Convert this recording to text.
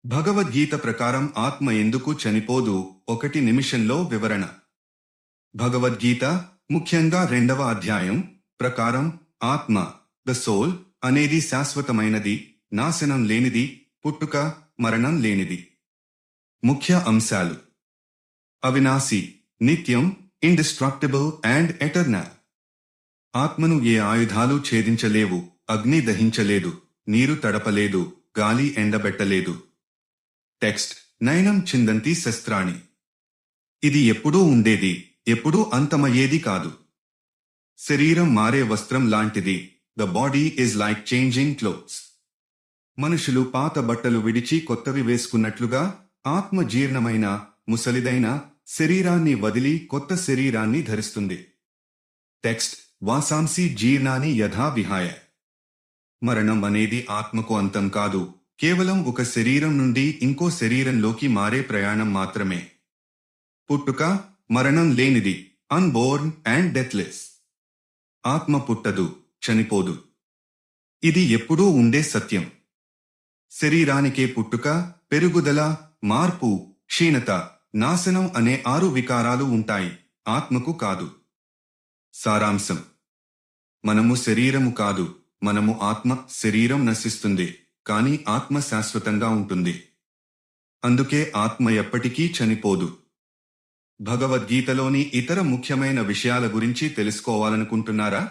భగవద్గీత ప్రకారం ఆత్మ ఎందుకు చనిపోదు? 1 నిమిషంలో వివరణ. భగవద్గీత ముఖ్యంగా 2వ అధ్యాయం ప్రకారం ఆత్మ ద సోల్ అనేది శాశ్వతమైనది, నాశనం లేనిది, పుట్టుక మరణం లేనిది. ముఖ్య అంశాలు: అవినాశి, నిత్యం, ఇండిస్ట్రక్టబుల్ అండ్ ఎటర్నల్. ఆత్మను ఏ ఆయుధాలు ఛేదించలేవు, అగ్ని దహించలేదు, నీరు తడపలేదు, గాలి ఎండబెట్టలేదు. టెక్స్ట్: నయనం చిందంతి శస్త్రాణి. ఇది ఎప్పుడూ ఉండేది, ఎప్పుడూ అంతమయ్యేది కాదు. శరీరం మారే వస్త్రం లాంటిది. The body is like changing clothes. మనుషులు పాత బట్టలు విడిచి కొత్తవి వేసుకున్నట్లుగా ఆత్మ జీర్ణమైన, ముసలిదైన శరీరాన్ని వదిలి కొత్త శరీరాన్ని ధరిస్తుంది. టెక్స్ట్: వాసాంసి జీర్ణాని యథా విహాయ. మరణం అనేది ఆత్మకు అంతం కాదు, కేవలం ఒక శరీరం నుండి ఇంకో శరీరంలోకి మారే ప్రయాణం మాత్రమే. పుట్టుక మరణం లేనిది, అన్బోర్న్ అండ్ డెత్లెస్. ఆత్మ పుట్టదు, చనిపోదు. ఇది ఎప్పుడూ ఉండే సత్యం. శరీరానికే పుట్టుక, పెరుగుదల, మార్పు, క్షీణత, నాశనం అనే 6 వికారాలు ఉంటాయి, ఆత్మకు కాదు. సారాంశం: మనము శరీరము కాదు, మనము ఆత్మ. శరీరం నశిస్తుంది, కానీ ఆత్మ శాశ్వతంగా ఉంటుంది. అందుకే ఆత్మ ఎప్పటికీ చనిపోదు. భగవద్గీతలోని ఇతర ముఖ్యమైన విషయాల గురించి తెలుసుకోవాలనుకుంటున్నారా?